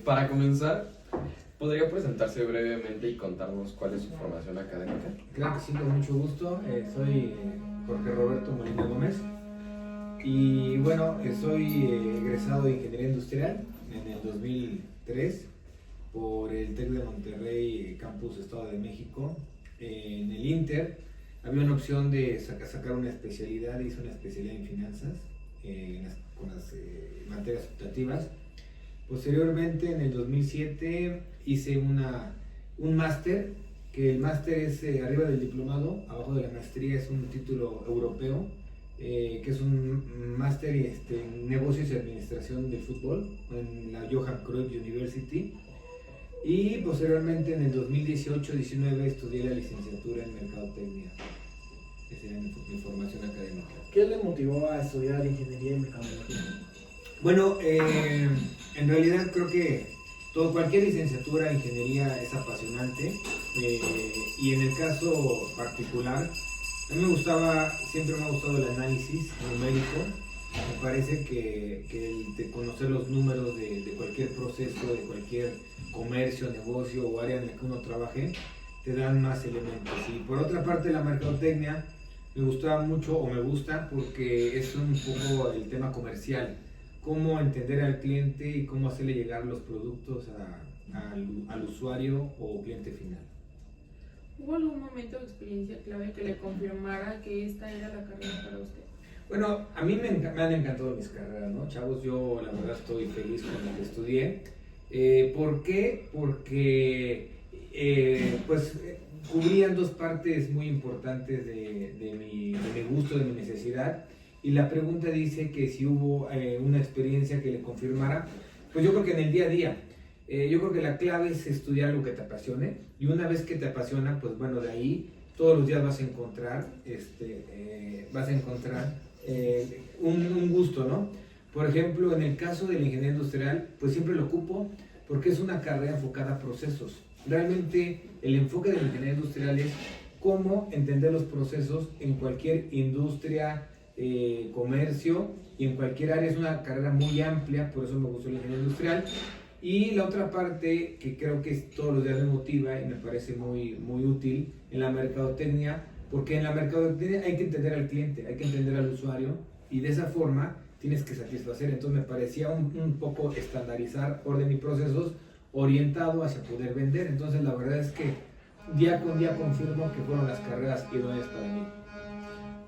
Para comenzar, ¿podría presentarse brevemente y contarnos cuál es su formación académica? Claro que sí, con mucho gusto. Soy Jorge Roberto Molina Gómez y bueno, soy egresado de Ingeniería Industrial en el 2003 por el TEC de Monterrey, Campus Estado de México. En el Inter había una opción de sacar una especialidad, hice una especialidad en finanzas con las materias optativas. Posteriormente, en el 2007, hice un máster, que el máster es arriba del diplomado, abajo de la maestría es un título europeo, que es un máster en negocios y administración del fútbol en la Johan Cruyff University. Y posteriormente, en el 2018-19, estudié la licenciatura en Mercadotecnia. Esa era mi formación académica. ¿Qué le motivó a estudiar ingeniería en mercadología? Bueno, en realidad creo que cualquier licenciatura en ingeniería es apasionante, y en el caso particular, a mí siempre me ha gustado el análisis numérico. Me parece que el de conocer los números de cualquier proceso, de cualquier comercio, negocio o área en la que uno trabaje, te dan más elementos. Y por otra parte, la mercadotecnia me gustaba mucho, o me gusta, porque es un poco el tema comercial. Cómo entender al cliente y cómo hacerle llegar los productos al usuario o cliente final. ¿Hubo algún momento de experiencia clave que le confirmara que esta era la carrera para usted? Bueno, a mí me han encantado mis carreras, ¿no? Chavos, yo la verdad estoy feliz con lo que estudié. ¿Por qué? Porque cubrían dos partes muy importantes de mi gusto, de mi necesidad. Y la pregunta dice que si hubo una experiencia que le confirmara. Pues yo creo que en el día a día, yo creo que la clave es estudiar algo que te apasione, y una vez que te apasiona, pues bueno, de ahí todos los días vas a encontrar un gusto, ¿no? Por ejemplo, en el caso de la ingeniería industrial, pues siempre lo ocupo porque es una carrera enfocada a procesos. Realmente el enfoque de la ingeniería industrial es cómo entender los procesos en cualquier industria, comercio y en cualquier área. Es una carrera muy amplia, por eso me gustó la ingeniería industrial. Y la otra parte que creo que todos los días me motiva y me parece muy, muy útil en la mercadotecnia, porque en la mercadotecnia hay que entender al cliente, hay que entender al usuario, y de esa forma tienes que satisfacer. Entonces me parecía un poco estandarizar orden y procesos orientado hacia poder vender. Entonces la verdad es que día con día confirmo que fueron las carreras idóneas para mí.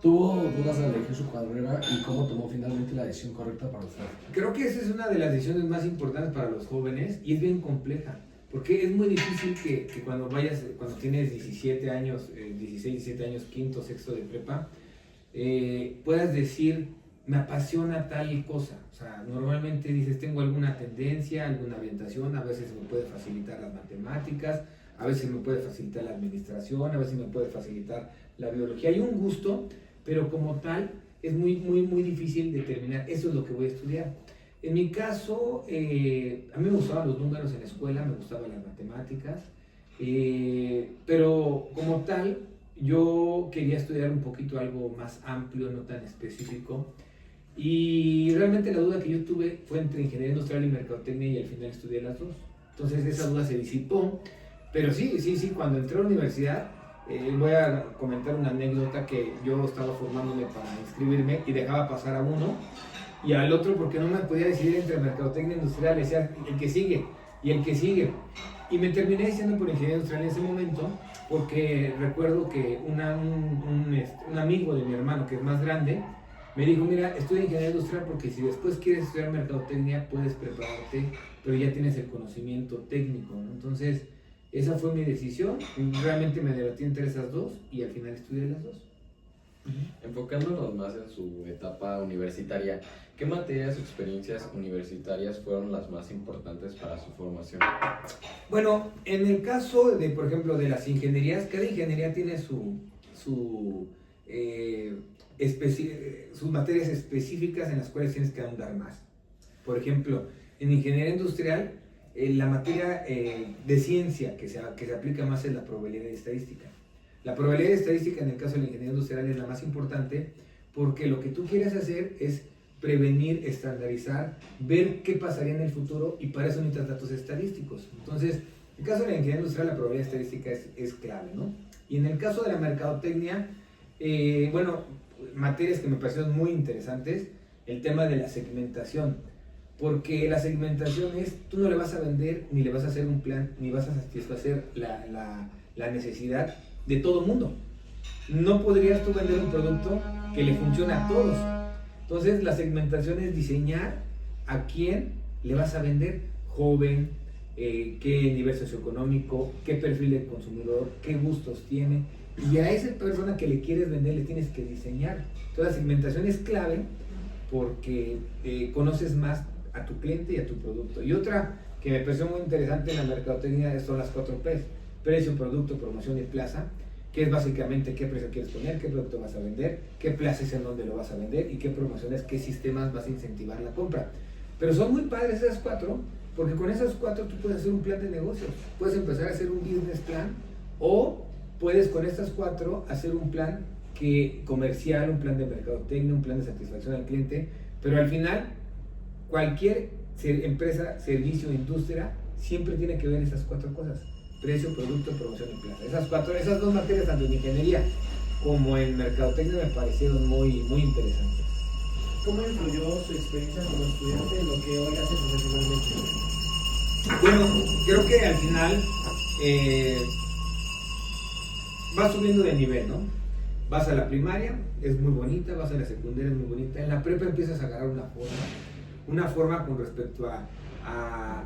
¿Tuvo dudas al elegir su carrera y cómo tomó finalmente la decisión correcta para usted? Creo que esa es una de las decisiones más importantes para los jóvenes, y es bien compleja, porque es muy difícil que cuando tienes 17 años, 16, 17 años, quinto, sexto de prepa, puedas decir, me apasiona tal cosa. O sea, normalmente dices, tengo alguna tendencia, alguna orientación, a veces me puede facilitar las matemáticas, a veces me puede facilitar la administración, a veces me puede facilitar la biología. Hay un gusto, pero como tal es muy, muy, muy difícil determinar, eso es lo que voy a estudiar. En mi caso, a mí me gustaban los números en la escuela, me gustaban las matemáticas, pero como tal, yo quería estudiar un poquito algo más amplio, no tan específico. Y realmente la duda que yo tuve fue entre ingeniería industrial y mercadotecnia, y al final estudié las dos. Entonces esa duda se disipó. Pero sí, cuando entré a la universidad, voy a comentar una anécdota, que yo estaba formándome para inscribirme y dejaba pasar a uno y al otro porque no me podía decidir entre mercadotecnia e industrial. Decía el que sigue y el que sigue. Y me terminé diciendo por ingeniería industrial en ese momento, porque recuerdo que un amigo de mi hermano, que es más grande, me dijo, mira, estudia ingeniería industrial porque si después quieres estudiar mercadotecnia puedes prepararte, pero ya tienes el conocimiento técnico, ¿no? Entonces, esa fue mi decisión. Realmente me debatí entre esas dos y al final estudié las dos. Enfocándonos más en su etapa universitaria, ¿qué materias o experiencias universitarias fueron las más importantes para su formación? Bueno, en el caso de, por ejemplo, de las ingenierías, cada ingeniería tiene sus materias específicas en las cuales tienes que ahondar más. Por ejemplo, en ingeniería industrial, la materia de ciencia que se aplica más es la probabilidad estadística. La probabilidad estadística en el caso de la ingeniería industrial es la más importante, porque lo que tú quieres hacer es prevenir, estandarizar, ver qué pasaría en el futuro, y para eso necesitas datos estadísticos. Entonces, en el caso de la ingeniería industrial, la probabilidad estadística es clave, ¿no? Y en el caso de la mercadotecnia, bueno, materias que me parecieron muy interesantes, el tema de la segmentación, porque la segmentación es, tú no le vas a vender, ni le vas a hacer un plan, ni vas a satisfacer la necesidad de todo el mundo. No podrías tú vender un producto que le funcione a todos. Entonces, la segmentación es diseñar a quién le vas a vender, joven, qué nivel socioeconómico, qué perfil de consumidor, qué gustos tiene, y a esa persona que le quieres vender le tienes que diseñar. Entonces, la segmentación es clave porque conoces más a tu cliente y a tu producto. Y otra que me pareció muy interesante en la mercadotecnia son las 4 P's: precio, producto, promoción y plaza, que es básicamente qué precio quieres poner, qué producto vas a vender, qué plaza es en donde lo vas a vender, y qué promociones, qué sistemas vas a incentivar la compra. Pero son muy padres esas 4, porque con esas 4 tú puedes hacer un plan de negocios, puedes empezar a hacer un business plan, o puedes con estas 4 hacer un plan comercial, un plan de mercadotecnia, un plan de satisfacción al cliente. Pero al final, cualquier empresa, servicio, industria, siempre tiene que ver esas 4 cosas: precio, producto, promoción y plaza. Esas 2 materias, tanto en ingeniería como en mercadotecnia, me parecieron muy, muy interesantes. ¿Cómo influyó su experiencia como estudiante en lo que hoy hace profesionalmente? Bueno, creo que al final vas subiendo de nivel, ¿no? Vas a la primaria, es muy bonita; vas a la secundaria, es muy bonita; en la prepa empiezas a agarrar una forma con respecto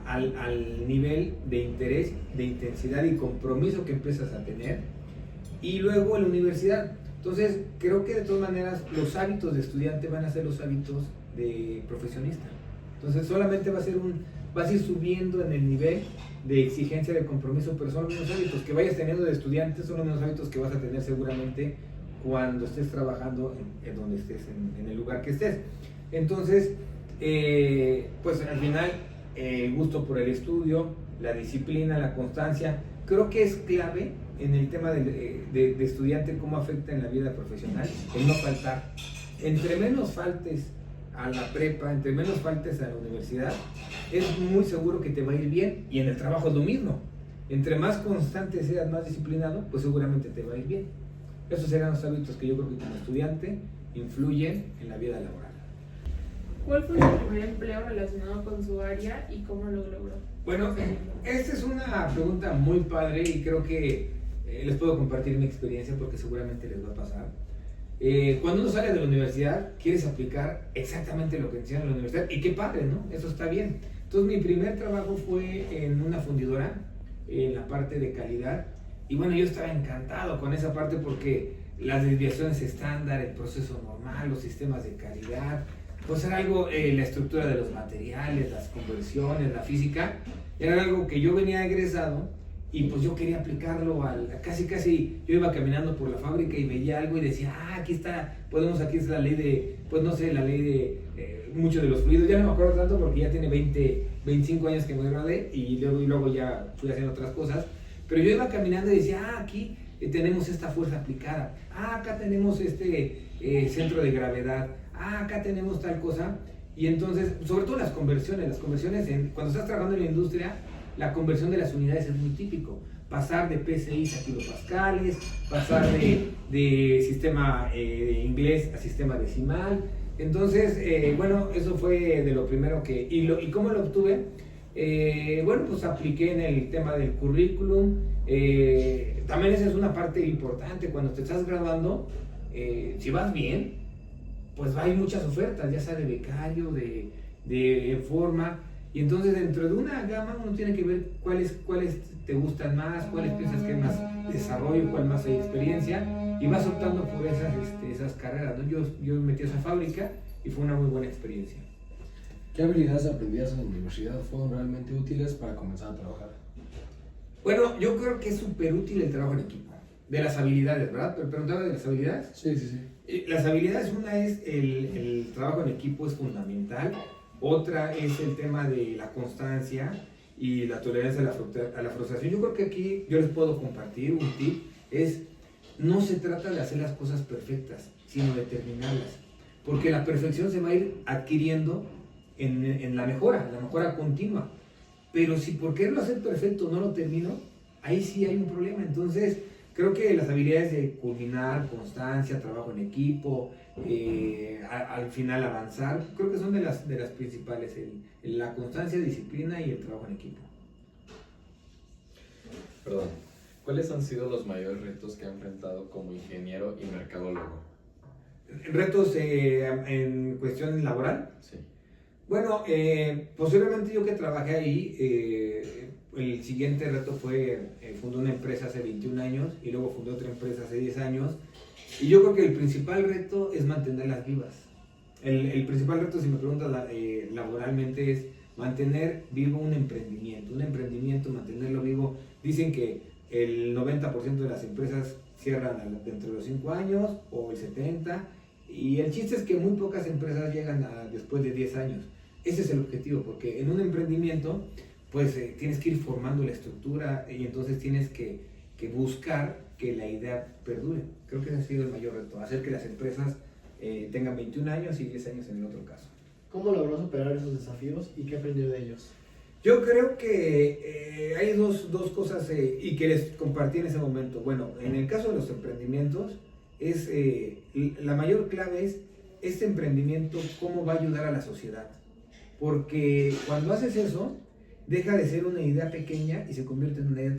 al nivel de interés, de intensidad y compromiso que empiezas a tener, y luego en la universidad. Entonces, creo que de todas maneras los hábitos de estudiante van a ser los hábitos de profesionista. Entonces, solamente vas a ir subiendo en el nivel de exigencia, de compromiso, pero son los mismos hábitos que vayas teniendo de estudiante, son los mismos hábitos que vas a tener seguramente cuando estés trabajando en donde estés, en el lugar que estés. Entonces, pues al final, el gusto por el estudio, la disciplina, la constancia, creo que es clave en el tema de estudiante, cómo afecta en la vida profesional el no faltar. Entre menos faltes a la prepa, entre menos faltes a la universidad, es muy seguro que te va a ir bien, y en el trabajo es lo mismo. Entre más constante seas, más disciplinado, pues seguramente te va a ir bien. Esos serán los hábitos que yo creo que como estudiante influyen en la vida laboral. ¿Cuál fue su primer empleo relacionado con su área y cómo lo logró? Bueno, esta es una pregunta muy padre, y creo que les puedo compartir mi experiencia porque seguramente les va a pasar. Cuando uno sale de la universidad, quieres aplicar exactamente lo que enseñan en la universidad, y qué padre, ¿no? Eso está bien. Entonces, mi primer trabajo fue en una fundidora, en la parte de calidad, y bueno, yo estaba encantado con esa parte porque las desviaciones estándar, el proceso normal, los sistemas de calidad, pues era algo, la estructura de los materiales, las conversiones, la física, era algo que yo venía egresado, y pues yo quería aplicarlo casi yo iba caminando por la fábrica y veía algo y decía, aquí está, aquí es la ley de, pues no sé, la ley de muchos de los fluidos. Ya no me acuerdo tanto porque ya tiene 25 años que me gradué, y luego ya fui haciendo otras cosas, pero yo iba caminando y decía, aquí tenemos esta fuerza aplicada, acá tenemos este centro de gravedad, acá tenemos tal cosa. Y entonces, sobre todo las conversiones, cuando estás trabajando en la industria, la conversión de las unidades es muy típico. Pasar de PSI a kilopascales, pasar de sistema inglés a sistema decimal. Entonces, bueno, eso fue de lo primero que... ¿Y cómo lo obtuve? Bueno, pues apliqué en el tema del currículum. También esa es una parte importante. Cuando te estás graduando, si vas bien, pues hay muchas ofertas, ya sea de becario, de forma. Y entonces dentro de una gama uno tiene que ver cuáles te gustan más, cuáles piensas que hay más desarrollo, cuál más hay experiencia, y vas optando por esas carreras, ¿no? Yo me metí a esa fábrica y fue una muy buena experiencia. ¿Qué habilidades aprendidas en la universidad fueron realmente útiles para comenzar a trabajar? Bueno, yo creo que es súper útil el trabajo en equipo. De las habilidades, ¿verdad? ¿Pero preguntaba de las habilidades? Sí. Las habilidades, una es el trabajo en equipo, es fundamental. Otra es el tema de la constancia y la tolerancia a la frustración. Yo creo que aquí yo les puedo compartir un tip, no se trata de hacer las cosas perfectas, sino de terminarlas. porque la perfección se va a ir adquiriendo en la mejora continua. Pero si por quererlo hacer perfecto no lo termino, ahí sí hay un problema. Entonces, creo que las habilidades de culminar, constancia, trabajo en equipo, al final avanzar, creo que son de las principales, la constancia, disciplina y el trabajo en equipo. Perdón. ¿Cuáles han sido los mayores retos que ha enfrentado como ingeniero y mercadólogo? ¿Retos en cuestión laboral? Sí. Bueno, posiblemente yo que trabajé ahí, el siguiente reto fue, fundé una empresa hace 21 años y luego fundé otra empresa hace 10 años. Y yo creo que el principal reto es mantenerlas vivas. El principal reto, si me preguntas laboralmente, es mantener vivo un emprendimiento, mantenerlo vivo. Dicen que el 90% de las empresas cierran dentro de los 5 años o el 70%, y el chiste es que muy pocas empresas llegan después de 10 años. Ese es el objetivo, porque en un emprendimiento pues tienes que ir formando la estructura y entonces tienes que buscar que la idea perdure. Creo que ese ha sido el mayor reto, hacer que las empresas tengan 21 años y 10 años en el otro caso. ¿Cómo logró superar esos desafíos y qué aprendió de ellos? Yo creo que hay dos cosas y que les compartí en ese momento. Bueno, en el caso de los emprendimientos, la mayor clave es este emprendimiento, cómo va a ayudar a la sociedad. Porque cuando haces eso, deja de ser una idea pequeña y se convierte en una idea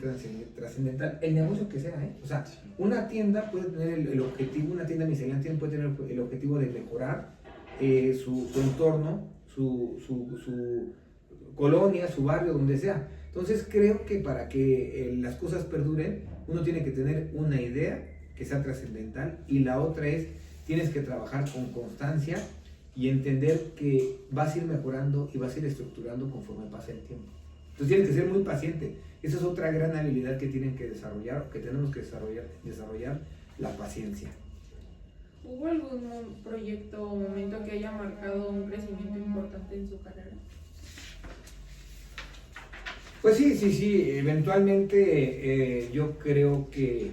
trascendental, el negocio que sea, ¿eh? O sea, una tienda puede tener el objetivo, una tienda miscelánea puede tener el objetivo de mejorar su entorno, su colonia, su barrio, donde sea. Entonces creo que para que las cosas perduren, uno tiene que tener una idea que sea trascendental y la otra es, tienes que trabajar con constancia y entender que vas a ir mejorando y vas a ir estructurando conforme pasa el tiempo. Entonces tienes que ser muy paciente. Esa es otra gran habilidad que tienen que desarrollar, que tenemos que desarrollar la paciencia. ¿Hubo algún proyecto o momento que haya marcado un crecimiento importante en su carrera? Pues sí, eventualmente yo creo que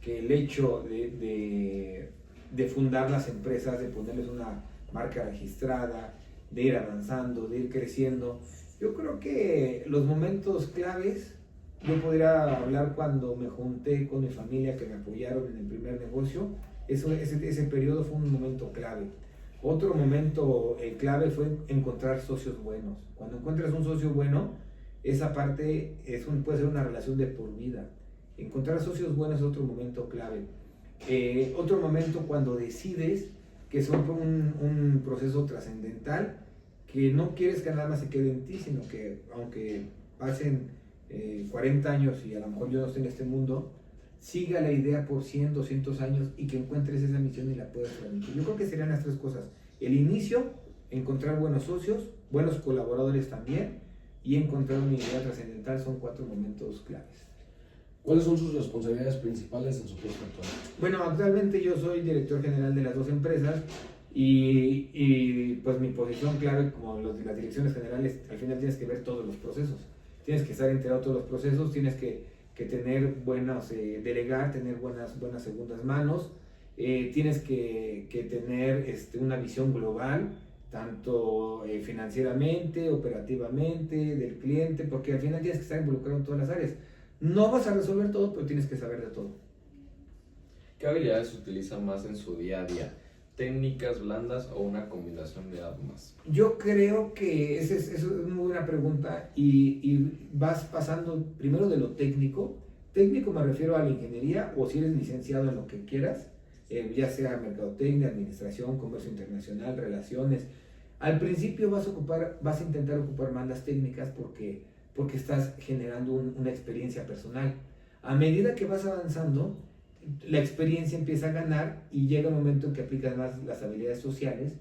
el hecho de fundar las empresas, de ponerles una marca registrada, de ir avanzando, de ir creciendo, yo creo que los momentos claves, yo podría hablar cuando me junté con mi familia que me apoyaron en el primer negocio, ese periodo fue un momento clave. Otro momento clave fue encontrar socios buenos. Cuando encuentras un socio bueno, esa parte puede ser una relación de por vida. Encontrar socios buenos es otro momento clave. Otro momento cuando decides que es un proceso trascendental, que no quieres que nada más se quede en ti, sino que aunque pasen 40 años y a lo mejor yo no esté en este mundo, siga la idea por 100, 200 años y que encuentres esa misión y la puedas transmitir. Yo creo que serían las tres cosas. El inicio, encontrar buenos socios, buenos colaboradores también, y encontrar una idea trascendental son 4 momentos claves. ¿Cuáles son sus responsabilidades principales en su puesto actual? Bueno, actualmente yo soy director general de las 2 empresas y pues mi posición clave, como las direcciones generales, al final tienes que ver todos los procesos. Tienes que estar enterado de todos los procesos, tienes que tener buenas, delegar, tener buenas segundas manos, tienes que tener una visión global, tanto financieramente, operativamente, del cliente, porque al final tienes que estar involucrado en todas las áreas. No vas a resolver todo, pero tienes que saber de todo. ¿Qué habilidades utiliza más en su día a día? ¿Técnicas blandas o una combinación de ambas? Yo creo que esa es una muy buena pregunta y vas pasando primero de lo técnico. Técnico me refiero a la ingeniería o si eres licenciado en lo que quieras, ya sea mercadotecnia, administración, comercio internacional, relaciones. Al principio vas a intentar ocupar más las técnicas porque estás generando una experiencia personal. A medida que vas avanzando, la experiencia empieza a ganar y llega un momento en que aplicas más las habilidades sociales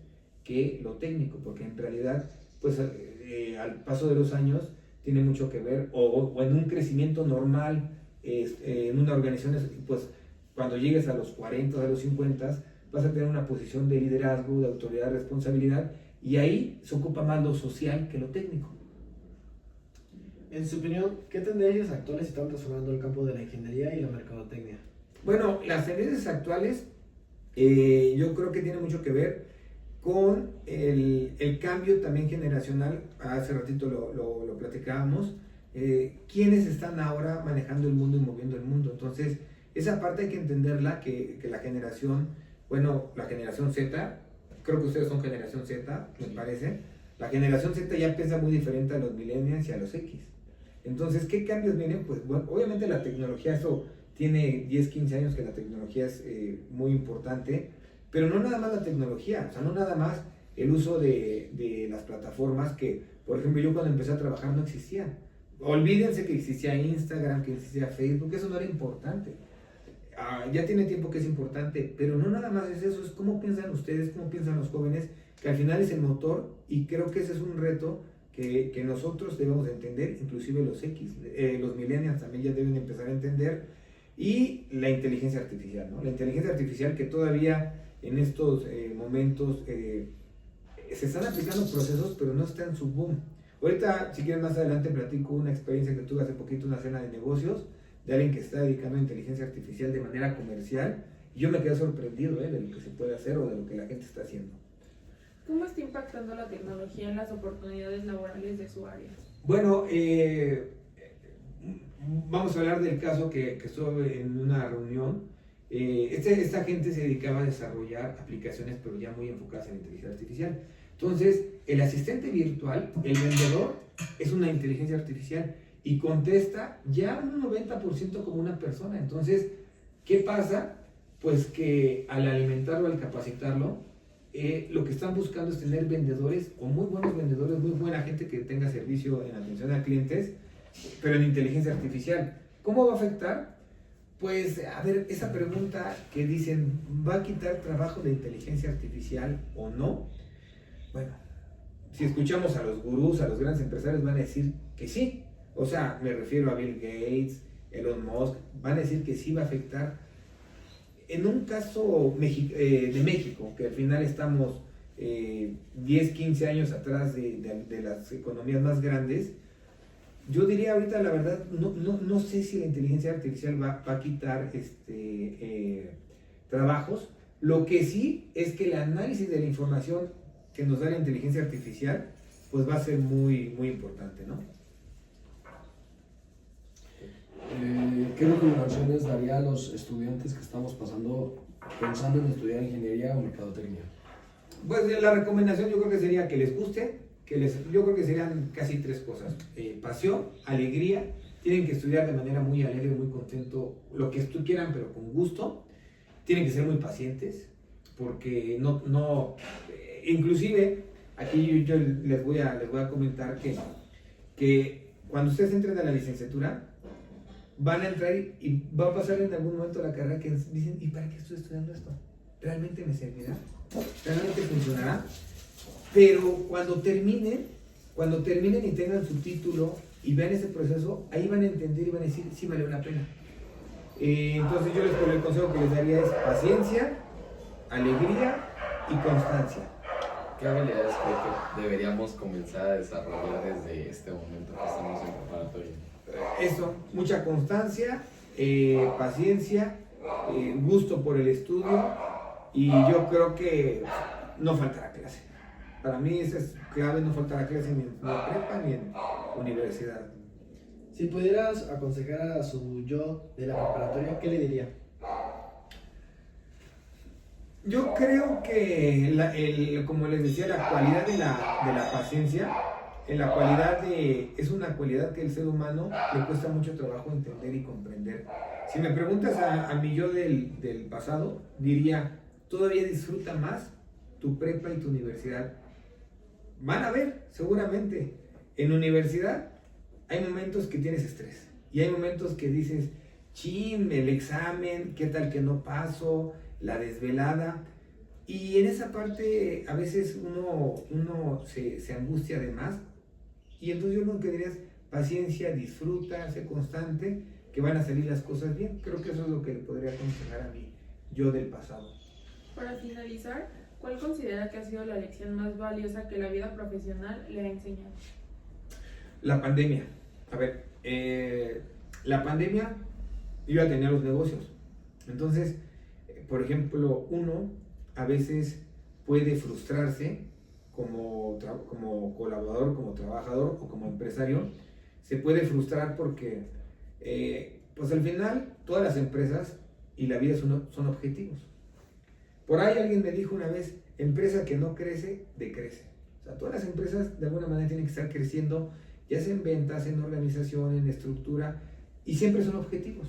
que lo técnico, porque en realidad, pues al paso de los años tiene mucho que ver, o en un crecimiento normal, en una organización, pues cuando llegues a los 40, a los 50, vas a tener una posición de liderazgo, de autoridad, de responsabilidad, y ahí se ocupa más lo social que lo técnico. En su opinión, ¿qué tendencias actuales están transformando el campo de la ingeniería y la mercadotecnia? Bueno, las tendencias actuales yo creo que tienen mucho que ver con el cambio también generacional. Hace ratito lo platicábamos, quiénes están ahora manejando el mundo y moviendo el mundo. Entonces, esa parte hay que entenderla, que la generación, bueno, la generación Z, creo que ustedes son generación Z, me parece, la generación Z ya piensa muy diferente a los millennials y a los X. Entonces, ¿qué cambios vienen? Pues bueno, obviamente la tecnología, eso tiene 10, 15 años que la tecnología es muy importante, pero no nada más la tecnología, o sea, no nada más el uso de las plataformas que, por ejemplo, yo cuando empecé a trabajar no existían. Olvídense que existía Instagram, que existía Facebook, eso no era importante. Ya tiene tiempo que es importante, pero no nada más es eso, es cómo piensan ustedes, cómo piensan los jóvenes, que al final es el motor, y creo que ese es un reto que nosotros debemos entender, inclusive los X, los millennials también ya deben empezar a entender, y la inteligencia artificial, ¿no? La inteligencia artificial que todavía en estos momentos se están aplicando procesos, pero no está en su boom. Ahorita, si quieren más adelante, platico una experiencia que tuve hace poquito, una cena de negocios, de alguien que está dedicando a inteligencia artificial de manera comercial, y yo me quedé sorprendido de lo que se puede hacer o de lo que la gente está haciendo. ¿Cómo está impactando la tecnología en las oportunidades laborales de su área? Bueno, vamos a hablar del caso que estuve en una reunión. Esta gente se dedicaba a desarrollar aplicaciones, pero ya muy enfocadas en inteligencia artificial. Entonces, el asistente virtual, el vendedor, es una inteligencia artificial y contesta ya un 90% como una persona. Entonces, ¿qué pasa? Pues que al alimentarlo, al capacitarlo, lo que están buscando es tener vendedores, o muy buenos vendedores, muy buena gente que tenga servicio en atención a clientes, pero en inteligencia artificial. ¿Cómo va a afectar? Pues, a ver, esa pregunta que dicen, ¿va a quitar trabajo de inteligencia artificial o no? Bueno, si escuchamos a los gurús, a los grandes empresarios, van a decir que sí. O sea, me refiero a Bill Gates, Elon Musk, van a decir que sí va a afectar. En un caso de México, que al final estamos 10, 15 años atrás de las economías más grandes, yo diría ahorita la verdad, no sé si la inteligencia artificial va a quitar trabajos. Lo que sí es que el análisis de la información que nos da la inteligencia artificial, pues va a ser muy, muy importante, ¿no? ¿Qué recomendaciones daría a los estudiantes que estamos pensando en estudiar ingeniería o mercadotecnia? Pues la recomendación yo creo que sería que les guste, yo creo que serían casi 3 cosas. Pasión, alegría, tienen que estudiar de manera muy alegre, muy contento, lo que quieran, pero con gusto. Tienen que ser muy pacientes, porque inclusive, aquí yo les voy a comentar que cuando ustedes entren a la licenciatura, van a entrar y va a pasar en algún momento la carrera que dicen, ¿y para qué estoy estudiando esto? ¿Realmente me servirá? ¿Realmente funcionará? Pero cuando terminen y tengan su título y vean ese proceso, ahí van a entender y van a decir, sí valió la pena. Entonces yo el consejo que les daría es paciencia, alegría y constancia. ¿Qué habilidades creo que deberíamos comenzar a desarrollar desde este momento que estamos en preparatoria? Eso, mucha constancia, paciencia, gusto por el estudio, y yo creo que no faltará clase. Para mí eso es clave, no faltará clase ni en prepa ni en universidad. Si pudieras aconsejar a su yo de la preparatoria, ¿qué le diría? Yo creo que, como les decía, la cualidad de la paciencia, es una cualidad que el ser humano le cuesta mucho trabajo entender y comprender. Si me preguntas a mi yo del pasado, diría, todavía disfruta más tu prepa y tu universidad. Van a ver, seguramente, en universidad hay momentos que tienes estrés y hay momentos que dices, chin, el examen, qué tal que no paso, la desvelada. Y en esa parte a veces uno se angustia de más. Y entonces yo lo que diría es paciencia, disfruta, sé constante, que van a salir las cosas bien. Creo que eso es lo que le podría aconsejar a mí, yo del pasado. Para finalizar, ¿cuál considera que ha sido la lección más valiosa que la vida profesional le ha enseñado? La pandemia. A ver, la pandemia, yo ya tenía los negocios. Entonces, por ejemplo, uno a veces puede frustrarse como colaborador, como trabajador o como empresario. Se puede frustrar porque, pues al final, todas las empresas y la vida son objetivos. Por ahí alguien me dijo una vez, empresa que no crece, decrece. O sea, todas las empresas de alguna manera tienen que estar creciendo, ya sea en ventas, en organización, en estructura, y siempre son objetivos.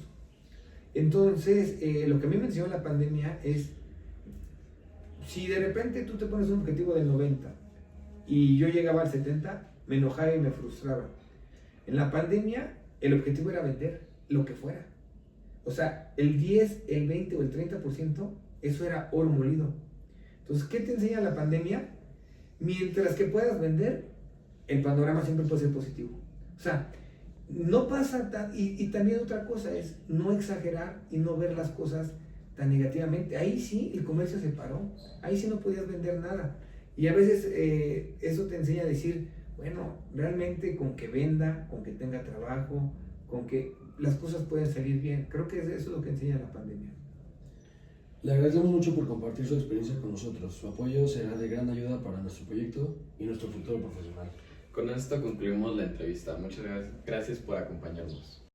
Entonces, lo que a mí me enseñó la pandemia es, si de repente tú te pones un objetivo de 90 y yo llegaba al 70, me enojaba y me frustraba. En la pandemia, el objetivo era vender lo que fuera. O sea, el 10, el 20 o el 30%, eso era oro molido. Entonces, ¿qué te enseña la pandemia? Mientras que puedas vender, el panorama siempre puede ser positivo. O sea, no pasa tan... Y también otra cosa es no exagerar y no ver las cosas tan negativamente. Ahí sí el comercio se paró, ahí sí no podías vender nada. Y a veces eso te enseña a decir, bueno, realmente con que venda, con que tenga trabajo, con que las cosas pueden salir bien. Creo que eso es lo que enseña la pandemia. Le agradecemos mucho por compartir su experiencia con nosotros. Su apoyo será de gran ayuda para nuestro proyecto y nuestro futuro profesional. Con esto concluimos la entrevista. Muchas gracias por acompañarnos.